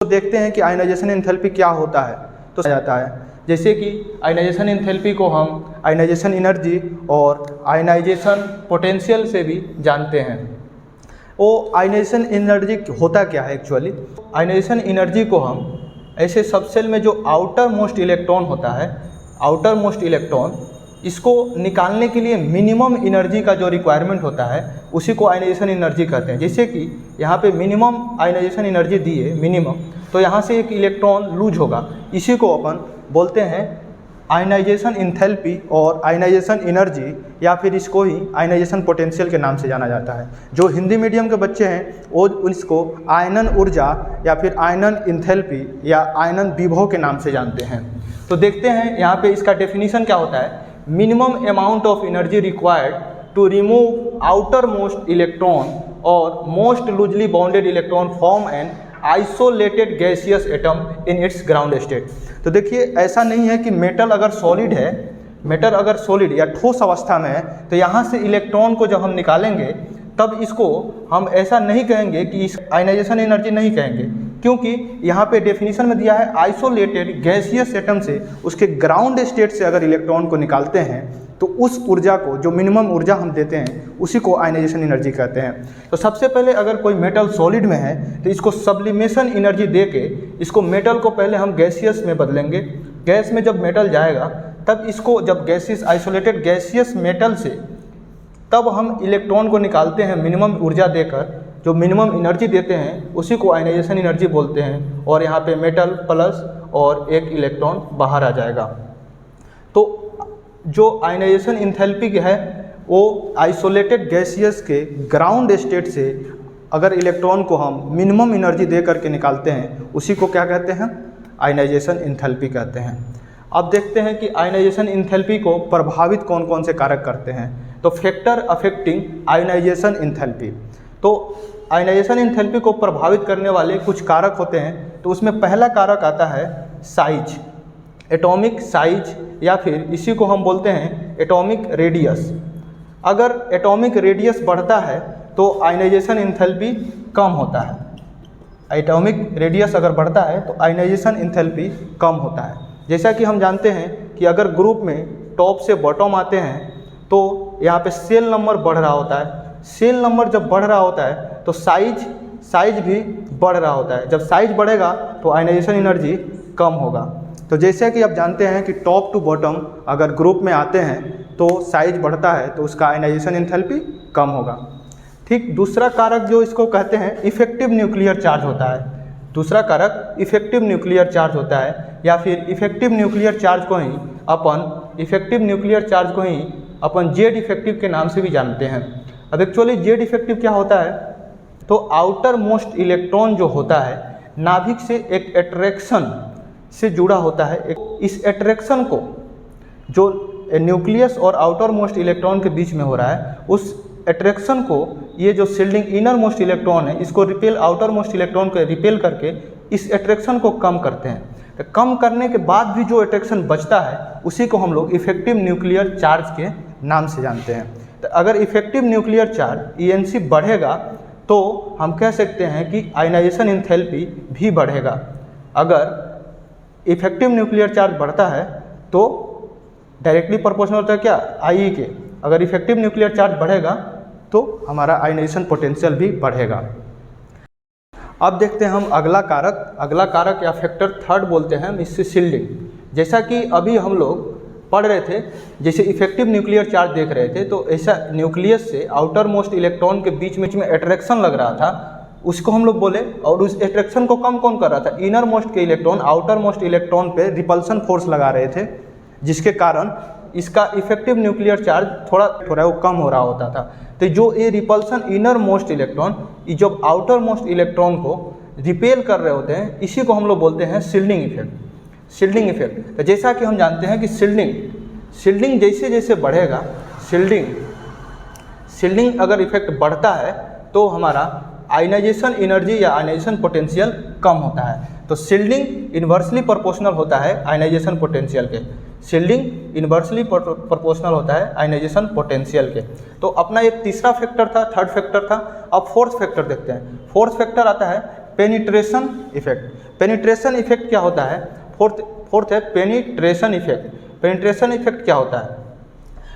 तो देखते हैं कि आयनाइजेशन एंथैल्पी क्या होता है। तो जाता है जैसे कि आयनाइजेशन एंथैल्पी को हम आयनाइजेशन एनर्जी और आयनाइजेशन पोटेंशियल से भी जानते हैं। वो आयनाइजेशन एनर्जी होता क्या है एक्चुअली? आयनाइजेशन एनर्जी को हम ऐसे सबसेल में जो आउटर मोस्ट इलेक्ट्रॉन होता है, आउटर मोस्ट इलेक्ट्रॉन, इसको निकालने के लिए मिनिमम एनर्जी का जो रिक्वायरमेंट होता है उसी को आयनाइजेशन एनर्जी कहते हैं। जैसे कि यहाँ पे मिनिमम आयनाइजेशन एनर्जी दी है मिनिमम, तो यहाँ से एक इलेक्ट्रॉन लूज होगा, इसी को अपन बोलते हैं आयनाइजेशन एंथैल्पी और आयनाइजेशन एनर्जी, या फिर इसको ही आयनाइजेशन पोटेंशियल के नाम से जाना जाता है। जो हिंदी मीडियम के बच्चे हैं वो इसको आयनन ऊर्जा या फिर आयनन एंथैल्पी या आयनन विभव के नाम से जानते हैं। तो देखते हैं यहाँ पे इसका डेफिनेशन क्या होता है। Minimum amount of energy required to remove outermost electron और most loosely bounded electron from an isolated gaseous atom in its ground state. तो देखिए, ऐसा नहीं है कि मेटल अगर सॉलिड है, मेटल अगर सॉलिड या ठोस अवस्था में है, तो यहाँ से इलेक्ट्रॉन को जब हम निकालेंगे तब इसको हम ऐसा नहीं कहेंगे कि इस आयनाइजेशन एनर्जी नहीं कहेंगे, क्योंकि यहाँ पे डेफिनेशन में दिया है आइसोलेटेड गैसियस एटम से उसके ग्राउंड स्टेट से अगर इलेक्ट्रॉन को निकालते हैं तो उस ऊर्जा को, जो मिनिमम ऊर्जा हम देते हैं, उसी को आयनाइजेशन एनर्जी कहते हैं। तो सबसे पहले अगर कोई मेटल सॉलिड में है तो इसको सब्लिमेशन एनर्जी दे के इसको मेटल को पहले हम गैसियस में बदलेंगे। गैस में जब मेटल जाएगा तब इसको, जब गैसियस आइसोलेटेड गैसियस मेटल से तब हम इलेक्ट्रॉन को निकालते हैं मिनिमम ऊर्जा देकर। जो मिनिमम एनर्जी देते हैं उसी को आयनाइजेशन एनर्जी बोलते हैं, और यहाँ पे मेटल प्लस और एक इलेक्ट्रॉन बाहर आ जाएगा। तो जो आयनाइजेशन एंथैल्पी है वो आइसोलेटेड गैसियस के ग्राउंड स्टेट से अगर इलेक्ट्रॉन को हम मिनिमम एनर्जी दे करके निकालते हैं उसी को क्या कहते हैं? आयनाइजेशन एंथैल्पी कहते हैं। अब देखते हैं कि आयनाइजेशन एंथैल्पी को प्रभावित कौन कौन से कारक करते हैं। तो फैक्टर अफेक्टिंग आयनाइजेशन एंथैल्पी, तो आयनाइजेशन एंथैल्पी को प्रभावित करने वाले कुछ कारक होते हैं। तो उसमें पहला कारक आता है साइज, एटॉमिक साइज, या फिर इसी को हम बोलते हैं एटॉमिक रेडियस। अगर एटॉमिक रेडियस बढ़ता है तो आयनाइजेशन एंथैल्पी कम होता है। एटॉमिक रेडियस अगर बढ़ता है तो आयनाइजेशन एंथैल्पी कम होता है। जैसा कि हम जानते हैं कि अगर ग्रुप में टॉप से बॉटम आते हैं तो यहाँ पे सेल नंबर बढ़ रहा होता है। सेल नंबर जब बढ़ रहा होता है तो साइज भी बढ़ रहा होता है। जब साइज बढ़ेगा तो आयनाइजेशन एनर्जी कम होगा। तो जैसे कि आप जानते हैं कि टॉप टू बॉटम अगर ग्रुप में आते हैं तो साइज बढ़ता है तो उसका आयनाइजेशन एंथैल्पी कम होगा। ठीक, दूसरा कारक जो इसको कहते हैं इफेक्टिव न्यूक्लियर चार्ज होता है। दूसरा कारक इफेक्टिव न्यूक्लियर चार्ज होता है, या फिर इफेक्टिव न्यूक्लियर चार्ज को ही अपन जेड इफेक्टिव के नाम से भी जानते हैं। अब एक्चुअली जेड इफेक्टिव क्या होता है? तो आउटर मोस्ट इलेक्ट्रॉन जो होता है नाभिक से एक एट्रैक्शन से जुड़ा होता है। इस एट्रैक्शन को जो न्यूक्लियस और आउटर मोस्ट इलेक्ट्रॉन के बीच में हो रहा है, उस एट्रैक्शन को ये जो शील्डिंग इनर मोस्ट इलेक्ट्रॉन है इसको रिपेल, आउटर मोस्ट इलेक्ट्रॉन को रिपेल करके इस एट्रैक्शन को कम करते हैं। तो कम करने के बाद भी जो एट्रैक्शन बचता है उसी को हम लोग इफेक्टिव न्यूक्लियर चार्ज के नाम से जानते हैं। तो अगर इफेक्टिव न्यूक्लियर चार्ज ENC बढ़ेगा तो हम कह सकते हैं कि आयनाइजेशन एंथैल्पी भी बढ़ेगा। अगर इफेक्टिव न्यूक्लियर चार्ज बढ़ता है तो डायरेक्टली प्रोपोर्शनल होता है क्या? IE के। अगर इफेक्टिव न्यूक्लियर चार्ज बढ़ेगा तो हमारा आयनाइजेशन पोटेंशियल भी बढ़ेगा। अब देखते हैं हम अगला कारक या फैक्टर थर्ड बोलते हैं हम इससे शील्डिंग। जैसा कि अभी हम लोग पढ़ रहे थे, जैसे इफेक्टिव न्यूक्लियर चार्ज देख रहे थे, तो ऐसा न्यूक्लियस से आउटर मोस्ट इलेक्ट्रॉन के बीच में एट्रैक्शन लग रहा था, उसको हम लोग बोले। और उस एट्रैक्शन को कम कौन कर रहा था? इनर मोस्ट के इलेक्ट्रॉन आउटर मोस्ट इलेक्ट्रॉन पे रिपल्सन फोर्स लगा रहे थे, जिसके कारण इसका इफेक्टिव न्यूक्लियर चार्ज थोड़ा वो कम हो रहा होता था। तो जो ये रिपल्सन इनर मोस्ट इलेक्ट्रॉन जब आउटर मोस्ट इलेक्ट्रॉन को रिपेल कर रहे होते हैं, इसी को हम लोग बोलते हैं शील्डिंग इफेक्ट। तो जैसा कि हम जानते हैं कि शील्डिंग जैसे जैसे बढ़ेगा, शील्डिंग अगर इफेक्ट बढ़ता है तो हमारा आयनाइजेशन एनर्जी या आयनाइजेशन पोटेंशियल कम होता है। तो शील्डिंग इन्वर्सली प्रोपोर्शनल होता है आयनाइजेशन पोटेंशियल के। शील्डिंग इन्वर्सली प्रोपोर्शनल होता है आयनाइजेशन पोटेंशियल के। तो अपना एक तीसरा फैक्टर था, थर्ड फैक्टर था। अब फोर्थ फैक्टर देखते हैं। फोर्थ फैक्टर आता है पेनिट्रेशन इफेक्ट। पेनिट्रेशन इफेक्ट क्या होता है? फोर्थ है पेनिट्रेशन इफेक्ट। पेनिट्रेशन इफेक्ट क्या होता है?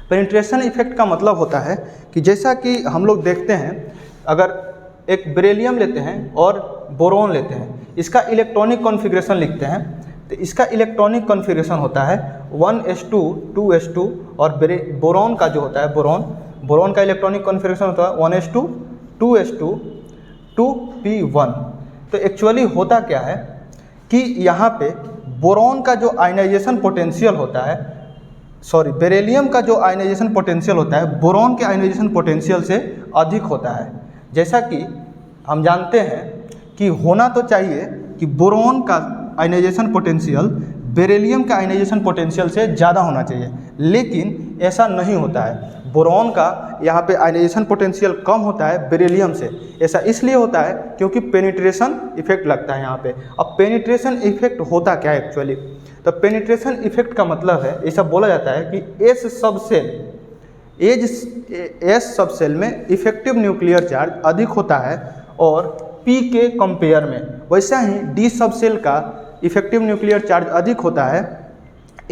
पेनिट्रेशन इफेक्ट का मतलब होता है कि जैसा कि हम लोग देखते हैं, अगर एक बेरिलियम लेते हैं और बोरोन लेते हैं, इसका इलेक्ट्रॉनिक कॉन्फ़िगरेशन लिखते हैं, तो इसका इलेक्ट्रॉनिक कॉन्फ़िगरेशन होता है 1s2 2s2, और बोरोन का जो होता है बोरोन का इलेक्ट्रॉनिक कॉन्फ़िगरेशन होता है 1s2 2s2 2p1। तो एक्चुअली होता क्या है कि यहाँ पे बोरोन का जो आयनाइजेशन पोटेंशियल होता है, बेरिलियम का जो आयनाइजेशन पोटेंशियल होता है बोरोन के आयनाइजेशन पोटेंशियल से अधिक होता है। जैसा कि हम जानते हैं कि होना तो चाहिए कि बोरोन का आयनाइजेशन पोटेंशियल बेरिलियम का आयनाइजेशन पोटेंशियल से ज़्यादा होना चाहिए, लेकिन ऐसा नहीं होता है। बोरोन का यहाँ पे आयनाइजेशन पोटेंशियल कम होता है बेरिलियम से। ऐसा इसलिए होता है क्योंकि पेनिट्रेशन इफेक्ट लगता है यहाँ पे। अब पेनिट्रेशन इफेक्ट होता क्या है एक्चुअली? तो पेनिट्रेशन इफेक्ट का मतलब है, ऐसा बोला जाता है कि एस सबसेल में इफेक्टिव न्यूक्लियर चार्ज अधिक होता है और पी के कंपेयर में, वैसा ही डी सबसेल का इफेक्टिव न्यूक्लियर चार्ज अधिक होता है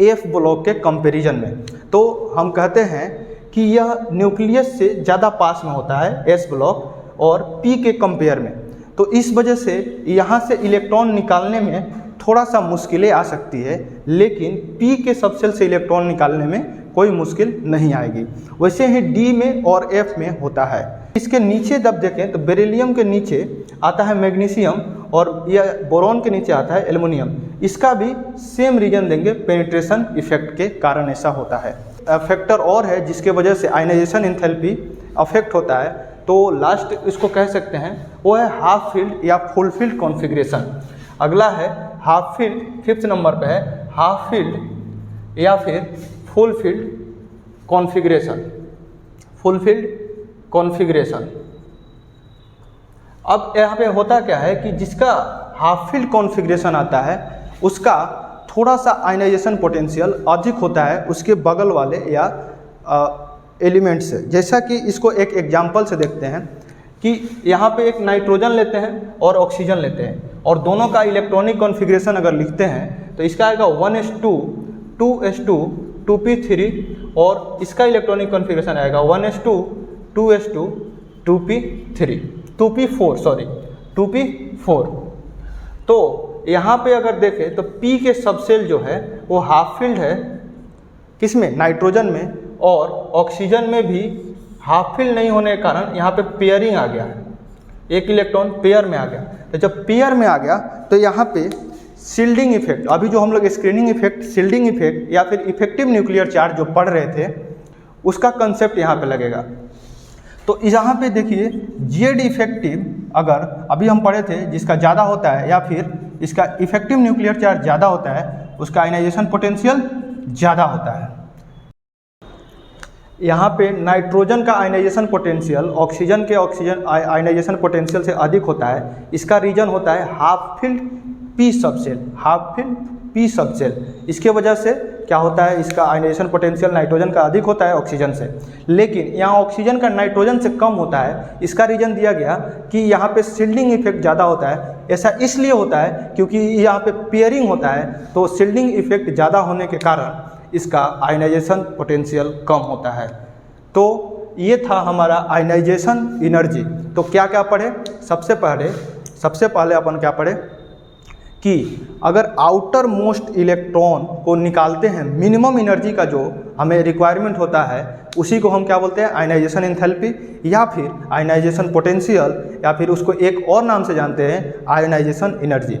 एफ ब्लॉक के कंपैरिजन में। तो हम कहते हैं कि यह न्यूक्लियस से ज़्यादा पास में होता है एस ब्लॉक और पी के कंपेयर में। तो इस वजह से यहाँ से इलेक्ट्रॉन निकालने में थोड़ा सा मुश्किलें आ सकती है, लेकिन पी के सबसेल से इलेक्ट्रॉन निकालने में कोई मुश्किल नहीं आएगी। वैसे ही डी में और एफ में होता है। इसके नीचे जब देखें तो बेरिलियम के नीचे आता है मैग्नीशियम और यह बोरोन के नीचे आता है एल्युमिनियम। इसका भी सेम रीजन देंगे, पेनिट्रेशन इफेक्ट के कारण ऐसा होता है। फैक्टर और है जिसके वजह से आयनाइजेशन एंथैल्पी अफेक्ट होता है, तो लास्ट इसको कह सकते हैं वो है हाफ फील्ड या फुल फील्ड कॉन्फ़िगरेशन। अगला है हाफ फील्ड, 5th नंबर पे है हाफ फील्ड या फिर full field configuration. Full field configuration. अब यहाँ पे होता क्या है कि जिसका हाफ फील्ड कॉन्फ़िगरेशन आता है उसका थोड़ा सा आयनाइजेशन पोटेंशियल अधिक होता है उसके बगल वाले या एलिमेंट से। जैसा कि इसको एक एग्जांपल से देखते हैं कि यहाँ पे एक नाइट्रोजन लेते हैं और ऑक्सीजन लेते हैं, और दोनों का इलेक्ट्रॉनिक कॉन्फ़िगरेशन अगर लिखते हैं तो इसका आएगा 1s2 2s2 2p3, और इसका इलेक्ट्रॉनिक कॉन्फ़िगरेशन आएगा 1s2 2s2 2p4। तो यहाँ पे अगर देखें तो P के सबसेल जो है वो हाफ फील्ड है, किसमें? नाइट्रोजन में, और ऑक्सीजन में भी हाफ फील्ड नहीं होने के कारण यहाँ पे पेयरिंग आ गया है, एक इलेक्ट्रॉन पेयर में आ गया। तो जब पेयर में आ गया तो यहाँ पे शील्डिंग इफेक्ट, अभी जो हम लोग स्क्रीनिंग इफेक्ट, शील्डिंग इफेक्ट या फिर इफेक्टिव न्यूक्लियर चार्ज जो पढ़ रहे थे उसका कंसेप्ट यहाँ पे लगेगा। तो यहाँ पे देखिए जेड इफेक्टिव अगर अभी हम पढ़े थे जिसका ज़्यादा होता है या फिर इसका इफेक्टिव न्यूक्लियर चार्ज ज़्यादा होता है उसका आयनाइजेशन पोटेंशियल ज़्यादा होता है। यहाँ पे नाइट्रोजन का ionisation potential oxygen ionisation potential से अधिक होता है। इसका रीजन होता है हाफ फील्ड पी सबसेल। इसके वजह से क्या होता है, इसका आयनाइजेशन पोटेंशियल नाइट्रोजन का अधिक होता है ऑक्सीजन से, लेकिन यहाँ ऑक्सीजन का नाइट्रोजन से कम होता है। इसका रीजन दिया गया कि यहाँ पे शील्डिंग इफेक्ट ज़्यादा होता है। ऐसा इसलिए होता है क्योंकि यहाँ पे पेयरिंग होता है, तो शील्डिंग इफेक्ट ज़्यादा होने के कारण इसका आयनाइजेशन पोटेंशियल कम होता है। तो ये था हमारा आयनाइजेशन एनर्जी। तो क्या क्या पढ़े? सबसे पहले अपन क्या पढ़े कि अगर आउटर मोस्ट इलेक्ट्रॉन को निकालते हैं, मिनिमम एनर्जी का जो हमें रिक्वायरमेंट होता है उसी को हम क्या बोलते हैं? आयनाइजेशन एंथैल्पी या फिर आयनाइजेशन पोटेंशियल, या फिर उसको एक और नाम से जानते हैं आयनाइजेशन एनर्जी।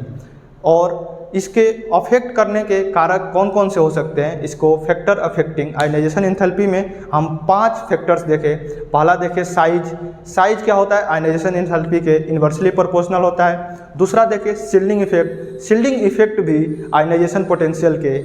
और इसके अफेक्ट करने के कारक कौन कौन से हो सकते हैं? इसको फैक्टर अफेक्टिंग आयनाइजेशन एंथैल्पी में हम 5 फैक्टर्स देखें। पहला देखें साइज क्या होता है? आयनाइजेशन एंथैल्पी के इन्वर्सली प्रोपोर्शनल होता है। दूसरा देखें शील्डिंग इफेक्ट भी आयनाइजेशन पोटेंशियल के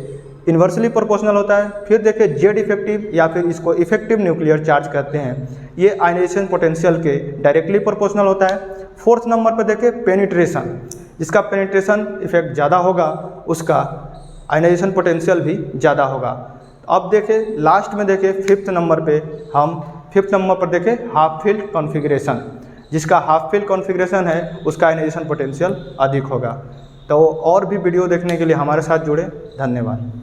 इन्वर्सली प्रोपोर्शनल होता है। फिर देखें जेड इफेक्टिव या फिर इसको इफेक्टिव न्यूक्लियर चार्ज कहते हैं, ये आयनाइजेशन पोटेंशियल के डायरेक्टली प्रोपोर्शनल होता है। 4th नंबर पर देखें पेनिट्रेशन, जिसका पेनिट्रेशन इफेक्ट ज़्यादा होगा उसका आयनाइजेशन पोटेंशियल भी ज़्यादा होगा। अब देखें लास्ट में देखें 5th नंबर पर देखें हाफ फील्ड कॉन्फ़िगरेशन। जिसका हाफ फिल कॉन्फ़िगरेशन है उसका आयनाइजेशन पोटेंशियल अधिक होगा। तो और भी वीडियो देखने के लिए हमारे साथ जुड़े। धन्यवाद।